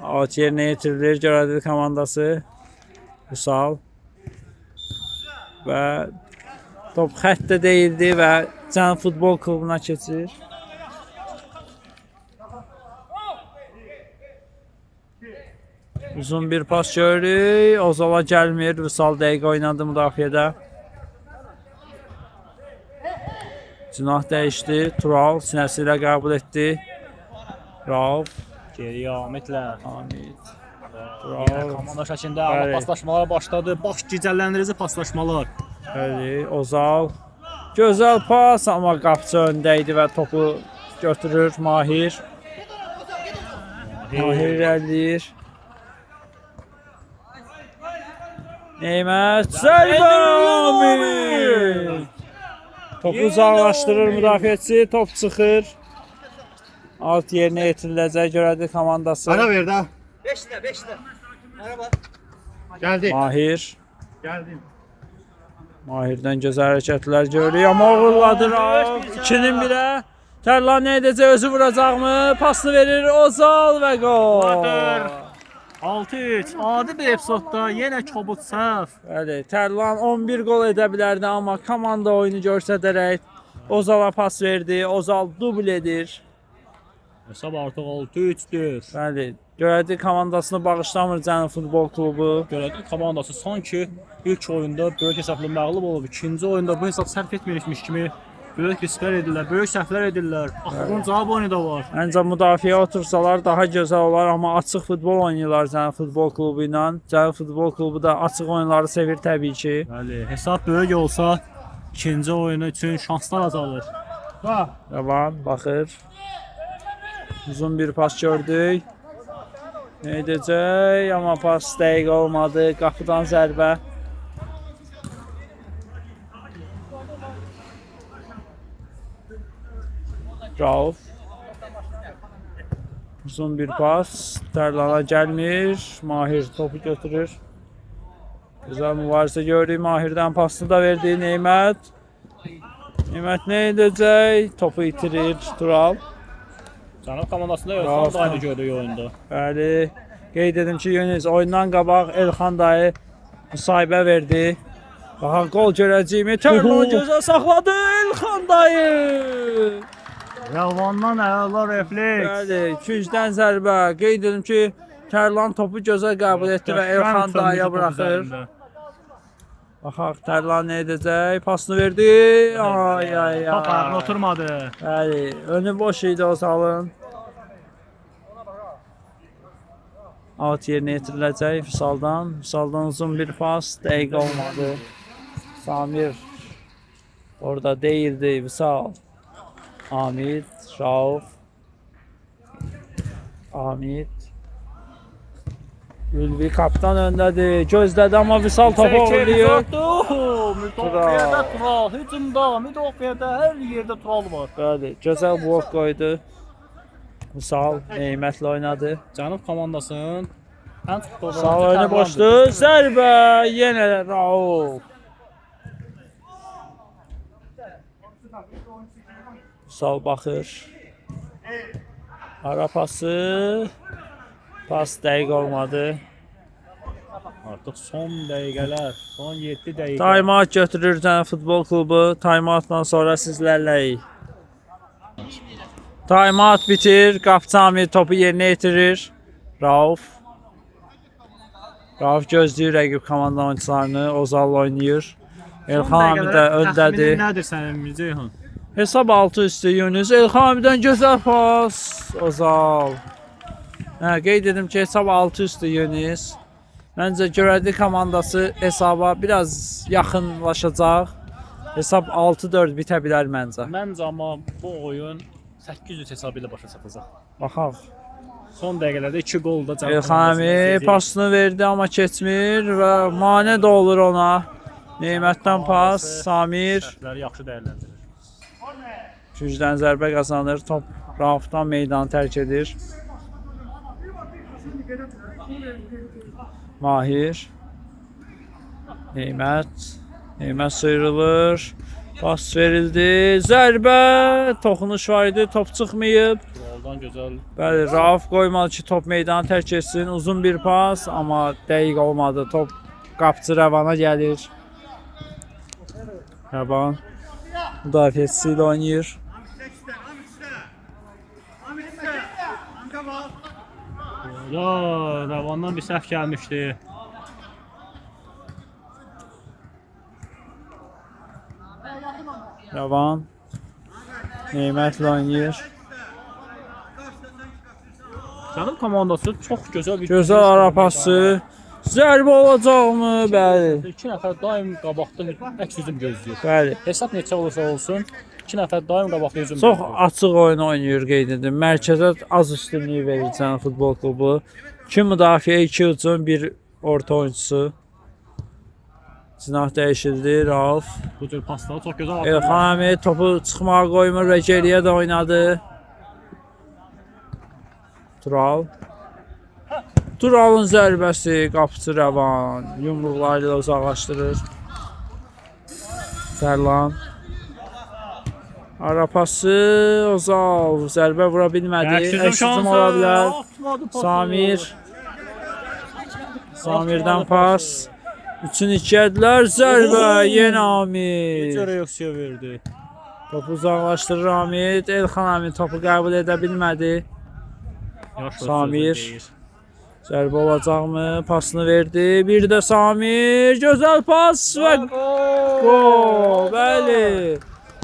Speaker 1: Out yerinə yetirilir Görədil komandası. Vüsal. Və top xəttdə deyildi və Cənub Futbol Klubuna keçir. Uzun bir pas görürük. Ozala gəlmir. Vüsal dəqiqə oynadı müdafiədə. Cinah dəyişdi. Tural sinəsi ilə qəbul etdi. Rauf.
Speaker 6: Geriyə Ahmetlə.
Speaker 1: Hamid.
Speaker 6: Yenə
Speaker 1: Tural.
Speaker 6: komanda şəklində ağır
Speaker 1: Bəli.
Speaker 6: paslaşmalar başladı. Baş gicəlləndirici paslaşmalar.
Speaker 1: Bəli, Ozal. Gözəl pas, amma qapıcı öndə idi və topu götürür Mahir. Mahir irəliləyir. Neymət zərbə Hamid. Topu uzaqlaşdırır müdafiəçi, top çıxır. Alt yerinə yetiriləcək görədir komandası.
Speaker 3: Ara ver də.
Speaker 4: 5'te. Merhaba.
Speaker 3: Gəldi.
Speaker 1: Mahir.
Speaker 3: Gəldim.
Speaker 1: Mahirdən gözəl hərəkətlər görürük, amma uğurladır. 2-nin 1-ə. Tərlan nə edəcək, özü vuracaqmı? Pasını verir Ozal və gol.
Speaker 6: 6-3. Adi bir epizodda yenə kobud səhv.
Speaker 1: Bəli, Tərlan 11 gol edə bilərdi, amma komanda oyunu göstərərək Ozala pas verdi. Ozal dubl edir.
Speaker 6: Hesab artıq 6-3-dür.
Speaker 1: Bəli, görədik komandasını bağışlamır Cənubi Futbol Klubu.
Speaker 6: Görədik komandası sanki ilk oyunda böyük hesabla məğlub olub. İkinci oyunda bu hesab sərf etmirmiş kimi böyük risklər edirlər, böyük səhvlər edirlər. Axırın cavab oyunu da var.
Speaker 1: Məncə müdafiəyə otursalar daha gözəl olar, amma açıq futbol oynayırlar Cənubi Futbol Klubu ilə. Cənubi Futbol Klubu da açıq oyunları sevir təbii ki.
Speaker 6: Bəli, hesab böyük olsa ikinci oyunu üçün şanslar azalır.
Speaker 1: Yavan baxır. Uzun bir pas gördük. Nə edəcək? Amma pas dəqiq olmadı. Qapıdan zərbə. Rauf. Uzun bir pas. Tərlana gəlmir. Mahir topu götürür. Güzel mübarizə gördük. Mahirdən pasını da verdi Neymət. Neymət nə edəcək? Topu itirir Tural.
Speaker 6: Cənab komandasında
Speaker 1: Bravo.
Speaker 6: Elxan da aynı gördük oyunda.
Speaker 1: Bəli. Qeyd edim ki, Yunus oyundan qabaq Elxan dayı müsahibə verdi. Baxın gol görəcəyimi Tərlan gözə saxladı Elxan dayı.
Speaker 6: Rəvandan əla refleks.
Speaker 1: Bəli, 200-dən zərbə. Qeyd edim ki, Tərlan topu gözə qəbul etdi və Elxan dayıya buraxır. Baxaq Tərlan nə edəcək? Pasını verdi. Ay ay
Speaker 6: Top ayağına
Speaker 1: ay.
Speaker 6: oturmadı.
Speaker 1: Bəli, önü boş idi o salın. Out yerinə yetiriləcək Vüsaldan. Vüsaldan uzun bir pas, dəqiq olmadı. Samir orada değildi Vüsal. Hamid, Rauf. Hamid. Ülvi kapitan öndədir. Gözlədi amma Vüsal topu oğurlayır.
Speaker 6: Müdafiədə Tural, hücumda, müdafiədə hər yerdə Tural var.
Speaker 1: Bəli, gözəl blok qoydu. Vüsal Neymətlə oynadı.
Speaker 6: Cənub komandasının ən çox
Speaker 1: Sağ oyunu boşdu. Zərbə yenə Rauf. Vüsal baxır. Ara pası. Pas dəqiq olmadı.
Speaker 6: Artıq son dəqiqələr, son 7 dəqiqə.
Speaker 1: Timeout götürür Cənubi Futbol Klubu. Timeoutdan sonra sizlərləyik. Timeout bitir. Qapıcı Amir topu yerinə yetirir. Rauf. Rauf gözləyir rəqib komanda oyunçularını. Ozal oynayır. Elxan Hamid də öndədir.
Speaker 6: Təxminin nədir sənin Ceyhun?
Speaker 1: Hesab 6-3 Yunus. Elxan Hamiddən gözəl pas. Ozal. Qeyd edim ki, hesab 6-3 Yunus. Məncə görədik komandası hesaba biraz yaxınlaşacaq. Hesab 6-4 bitə bilər məncə.
Speaker 6: Məncə amma bu oyun 800 hesabı ilə başa çatacaq.
Speaker 1: Baxaq.
Speaker 6: Son dəqiqələrdə 2 gol da Cənub
Speaker 1: Elxan Hamid pasını verdi amma keçmir və mane də olur ona. Neymətdən pas, Samir.
Speaker 6: Şərtləri yaxşı dəyərləndirir.
Speaker 1: Gücdən zərbə qazanır. Top Raufdan meydanı tərk edir. Mahir. Neymət. Neymət sıyrılır. Pas verildi. Zərbə. Toxunuş var idi. Top çıxmayıb.
Speaker 6: Roldan gözəl.
Speaker 1: Bəli, Rauf qoymadı ki, top meydanı tərk etsin. Uzun bir pas, amma dəqiq olmadı. Top qapıcı Rəvana gəlir. Rəvan müdafiəçisi ilə oynayır.
Speaker 6: Ya, Rəvandan bir səhv gəlmişdi.
Speaker 1: Rəvan Neymətlə oynayır.
Speaker 6: Cənub komandası çox gözəl bir
Speaker 1: Gözəl ara pası. Zərbə olacaqmı? Bəli.
Speaker 6: 2 nəfər daim qabaqda əks hücum gözləyir.
Speaker 1: Bəli.
Speaker 6: Hesab neçə olursa olsun, 2 nəfər daim qabaqda hücum
Speaker 1: Çox
Speaker 6: gözləyir.
Speaker 1: açıq oyun oynayır qeyd edim. Mərkəzə az üstünlük verir Cənub Futbol Klubu. 2 müdafiə, 2 hücum, 1 orta oyunçusu. Cinah dəyişildi, Rauf.
Speaker 6: Bu cür pasları çox gözəl atır.
Speaker 1: Elxan Əmi topu çıxmağa qoymur və geriyə də oynadı. Tural. Turalın zərbəsi, qapıcı Rəvan yumruqları ilə uzaqlaşdırır. Tərlan. Ara pası Ozal zərbə vura bilmədi. Əks hücum ola bilər. Samir. Samirdən pas. 3-2-dilər. Zərbə yenə Hamid.
Speaker 6: Necə reaksiya verdi?
Speaker 1: Topu uzaqlaşdırır Hamid. Elxan Əmi topu qəbul edə bilmədi.
Speaker 6: Yaxşı
Speaker 1: Samir.
Speaker 6: sözü deyir.
Speaker 1: Zərbə olacaqmı? Pasını verdi. Bir də Samir. Gözəl pas və gol. Bəli.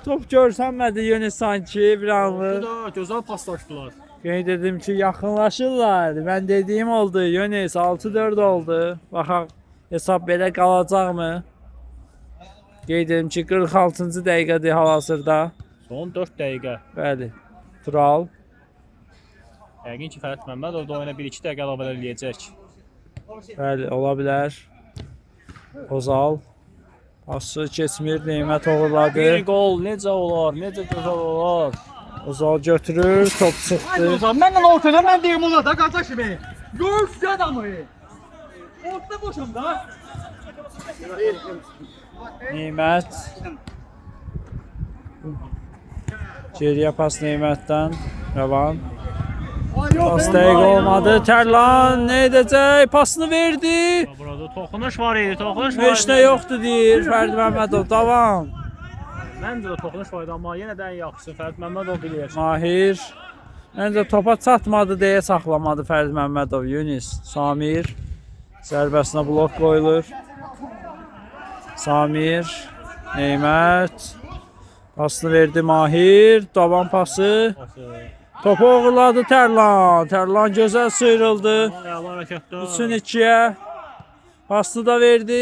Speaker 1: Top görsənmədi yenə sanki bir anlıq.
Speaker 6: Bu da gözəl paslaşdılar.
Speaker 1: Qeyd edim ki, yaxınlaşırlar. Mən dediyim oldu. Yunus 6-4 oldu. Baxaq hesab belə qalacaqmı? Qeyd edim ki, 46-cı dəqiqədir hal-hazırda.
Speaker 6: Son 4 dəqiqə.
Speaker 1: Bəli. Tural.
Speaker 6: Yəqin ki, Fərid Məmmədov da oyuna 1-2 dəqiqə əlavə eləyəcək.
Speaker 1: Bəli, ola bilər. Ozal. Pası keçmir, Neymət oğurladı.
Speaker 6: Bir gol necə olar, necə gözəl olar.
Speaker 1: Ozal götürür, top çıxdı.
Speaker 4: Mənlə ortada mən deyim ola da qardaşım. Görsün adamı. Ortada boşum da.
Speaker 1: Neymət. Geriyə pas Neymətdən. Rəvan. Pas dəqiq olmadı. Tərlan nə edəcək? Pasını verdi.
Speaker 6: Burada toxunuş var idi, toxunuş var idi.
Speaker 1: Heç nə yoxdur deyir Fərdi Məmmədov. Davam.
Speaker 6: Məncə də toxunuş var idi, amma yenə də ən yaxşısı Fərid Məmmədov bilir.
Speaker 1: Mahir. Məncə topa çatmadı deyə saxlamadı Fərdi Məmmədov. Yunus. Samir. Zərbəsinə blok qoyulur. Samir. Neymət. Pasını verdi Mahir. Davam pası. Topu uğurladı Tərlan. Tərlan gözəl sıyrıldı.
Speaker 6: Əla hərəkətdə.
Speaker 1: 3-2-yə. Pasını da verdi.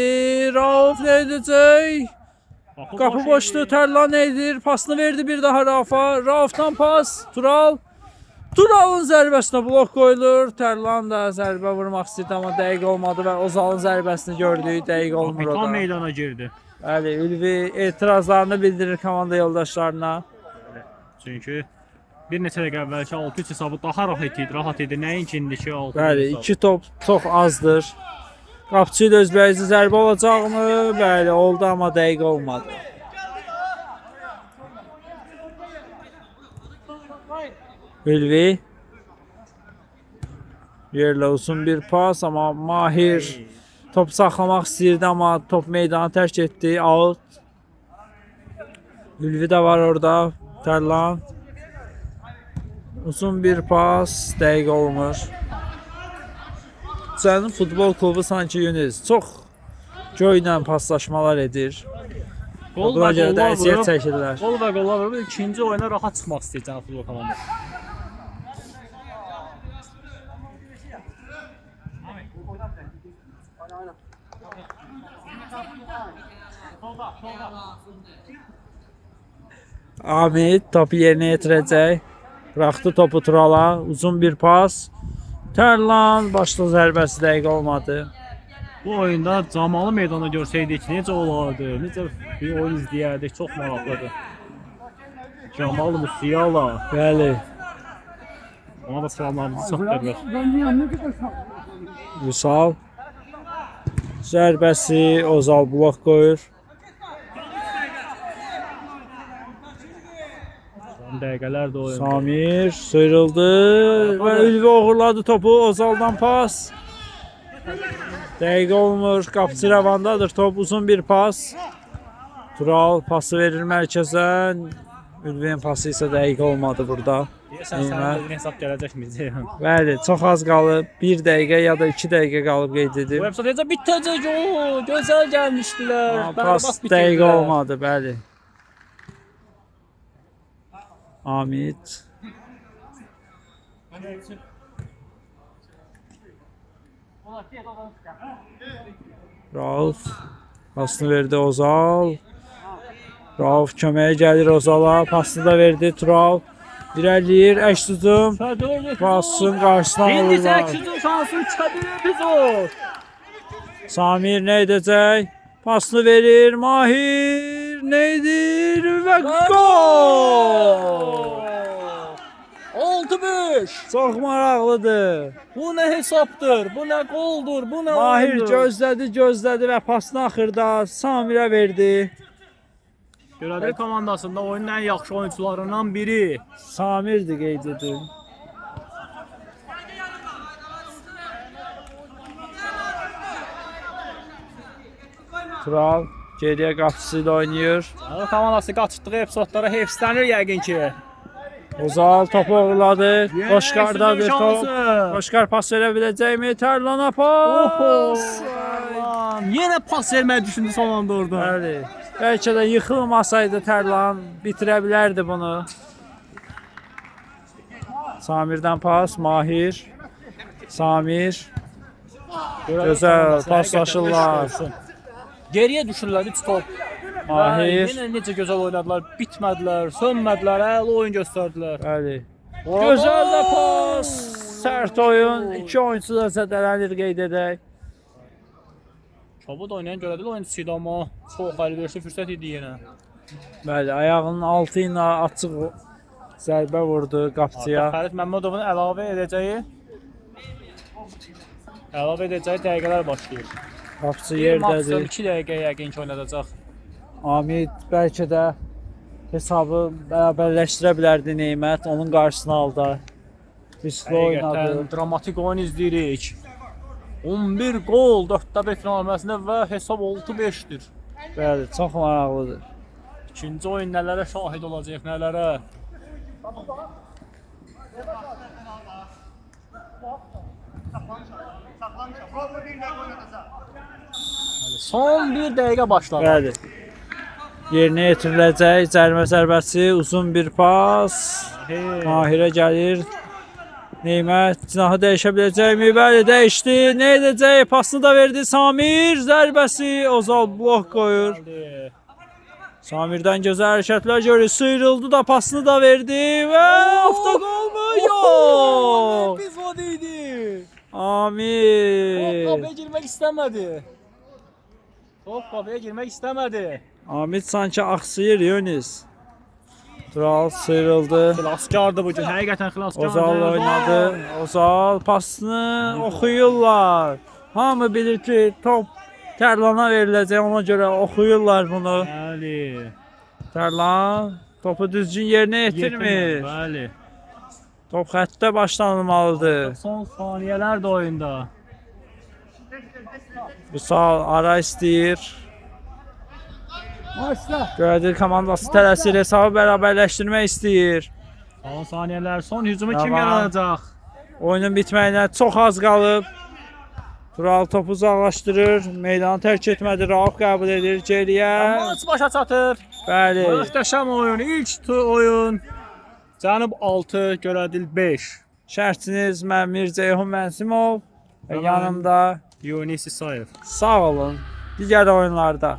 Speaker 1: Rauf nə edəcək? Qapı boşdu. Tərlan nə edir? Pasını verdi bir daha Rauf'a. Rauf'dan pas. Tural. Turalın zərbəsinə blok qoyulur. Tərlan da zərbə vurmaq istəyirdi, amma dəqiq olmadı və Ozalın zərbəsini gördük. Dəqiq olmur o
Speaker 6: Kapitan
Speaker 1: da.
Speaker 6: meydana girdi.
Speaker 1: Bəli, Ülvi etirazlarını bildirir komanda yoldaşlarına.
Speaker 6: Çünki bir neçə dəqiqə əvvəlki 6-3 hesabı daha rahat idi. Nəinki indiki 6-3
Speaker 1: Bəli,
Speaker 6: hesabı.
Speaker 1: 2 top çox azdır. Qapıcı ilə özbəyizli zərbə olacaqmı? Bəli, oldu, amma dəqiq olmadı. Ülvi. Yerlə uzun bir pas, amma Mahir top saxlamaq istəyirdi, amma top meydanı tərk etdi. Out. Ülvi də var orada. Tərlan. Uzun bir pas, dəqiq olmur. Cənub Futbol Klubu sanki Yunus çox göylə paslaşmalar edir.
Speaker 6: Gol
Speaker 1: Buna
Speaker 6: və
Speaker 1: görə də
Speaker 6: qollar
Speaker 1: əziyyət
Speaker 6: vurub,
Speaker 1: çəkirlər.
Speaker 6: gol və qollar vurub ikinci oyuna rahat çıxmaq istəyir Cənub futbol komandası.
Speaker 1: Hamid topu yerinə yetirəcək. Buraxdı topu Turala. Uzun bir pas. Tərlan başda zərbəsi dəqiq olmadı.
Speaker 6: Bu oyunda Camalı meydana görsəydik necə olardı? Necə bir oyun izləyərdik? Çox maraqlıdır. Camal Musiala.
Speaker 1: Bəli.
Speaker 6: Ona da salamlarımızı çatdırırıq.
Speaker 1: Vüsal. Zərbəsi Ozal blok qoyur.
Speaker 6: Son dəqiqələr də oyunda.
Speaker 1: Samir sıyrıldı və Ülvi uğurladı topu. Ozaldan pas. Dəqiq olmur. Qapıcı Rəvandadır. Top uzun bir pas. Tural pası verir mərkəzə. Ülvinin pası isə dəqiq olmadı burada.
Speaker 6: Deyəsən sənin
Speaker 1: Neymət.
Speaker 6: dediyin hesab gələcəkmi Ceyhun?
Speaker 1: Bəli, çox az qalıb. 1 dəqiqə ya da 2 dəqiqə qalıb qeyd
Speaker 6: Bu
Speaker 1: edim.
Speaker 6: episod necə bitəcək o? Gözəl gəlmişdilər.
Speaker 1: Pas
Speaker 6: Bərbad
Speaker 1: dəqiqə
Speaker 6: bitirdilər.
Speaker 1: olmadı, bəli. Hamid. Rauf. Pasını verdi Ozal. Rauf köməyə gəlir Ozala. Pasını da verdi Tural. İrəliyir Əşdüzüm. Pasın qarşısına
Speaker 6: İndi
Speaker 1: alırlar.
Speaker 6: 800 şansı 3-1 epizod.
Speaker 1: Samir nə edəcək? Pasını verir Mahir. Nə edir? Və gol!
Speaker 6: 6-5.
Speaker 1: Çox maraqlıdır.
Speaker 6: Bu nə hesabdır? Bu nə qoldur? Bu nə
Speaker 1: Mahir
Speaker 6: oyundur?
Speaker 1: gözlədi və pasını axırda Samirə verdi.
Speaker 6: Görədir komandasında oyunun ən yaxşı oyuncularından biri.
Speaker 1: Samirdir qeyd edim. Tural geriyə qapısı ilə oynayır.
Speaker 6: Yəni komandası qaçdığı epizodlara heyfslənir yəqin ki.
Speaker 1: Ozal topu uğurladı. Qoşqardadır
Speaker 6: Əşdüzün
Speaker 1: top.
Speaker 6: şansı.
Speaker 1: Qoşqar pas verə biləcəkmi? Tərlana pas.
Speaker 6: Lan, yenə pas verməyi düşündü son anda orada.
Speaker 1: Bəli. Bəlkə də yıxılmasaydı Tərlan bitirə bilərdi bunu. Samirdən pas, Mahir. Samir. Gözəl paslaşırlar.
Speaker 6: Geriyə düşürlər 3 top.
Speaker 1: Mahir.
Speaker 6: Yenə necə gözəl oynadılar, bitmədilər, sönmədilər, əla oyun göstərdilər.
Speaker 1: Bəli. Gözəl də pas. Sərt oyun. İki oyunçu da zədələnir qeyd edək.
Speaker 6: Çabuk oynayan görədir oyunçusuydu amma çox əlverişli fürsət idi yenə.
Speaker 1: Bəli, ayağının altı ilə açıq zərbə vurdu qapıçıya.
Speaker 6: Fərid Məmmədovun əlavə edəcəyi dəqiqələr başlayır.
Speaker 1: Qapıçı
Speaker 6: Maksimum
Speaker 1: yerdədir.
Speaker 6: 2 dəqiqə yəqin ki oynadacaq.
Speaker 1: Amid bəlkə də hesabı bərabərləşdirə bilərdi Neymət. Onun qarşısına aldı. Riskli oynadı.
Speaker 6: Həqiqətən dramatik oyun izləyirik. 11 gol 4-1 final mərhələsində və hesab 6-5-dir.
Speaker 1: Bəli, çox maraqlıdır.
Speaker 6: İkinci oyun nələrə şahid olacaq, nələrə? Son 1 dəqiqə başladı.
Speaker 1: Bəli. Yerinə yetiriləcək cərimə zərbəsi, uzun bir pas. Mahirə gəlir. Neymət cinahı dəyişə biləcəkmi? Bəli, dəyişdi. Nə edəcək? Pasını da verdi Samir. Zərbəsi Ozal blok qoyur. Samirdən gözəl hərəkətlər görür. Sıyrıldı da pasını da verdi və avtogol mu? Yox.
Speaker 6: Epizod idi.
Speaker 1: Amir.
Speaker 6: Top girmək istəmədi. Top qapıya girmək istəmədi.
Speaker 1: Amid sanki axsıyır Yunis. Tural sıyrıldı.
Speaker 6: Xilaskardı bu gün. Həqiqətən xilaskardı.
Speaker 1: Ozal oynadı. Ozal pasını oxuyurlar. Hamı bilir ki top Tərlana veriləcək, ona görə oxuyurlar bunu.
Speaker 6: Bəli.
Speaker 1: Tərlan topu düzgün yerinə yetirmir.
Speaker 6: Bəli.
Speaker 1: Top xəttə başlanmalıdır.
Speaker 6: Son saniyələr də oyunda.
Speaker 1: Vüsal ara istəyir. Görədir komandası tələsir, hesabı bərabərləşdirmək istəyir.
Speaker 6: Son saniyələr, son hücumu kim
Speaker 1: Tamam.
Speaker 6: yaradacaq?
Speaker 1: Oyunun bitməyinə çox az qalıb. Tural topu uzaqlaşdırır. Meydanı tərk etmədi. Rauf qəbul edir geriyə.
Speaker 6: Maç başa çatır.
Speaker 1: Bəli.
Speaker 6: Möhtəşəm oyun, ilk oyun. Cənub 6, Görədil 5.
Speaker 1: Şərtçiniz mən Mir Ceyhun Mənsimov. Və
Speaker 6: Tamam.
Speaker 1: yanımda
Speaker 6: Yunis İsayev.
Speaker 1: sağ olun. Digər oyunlarda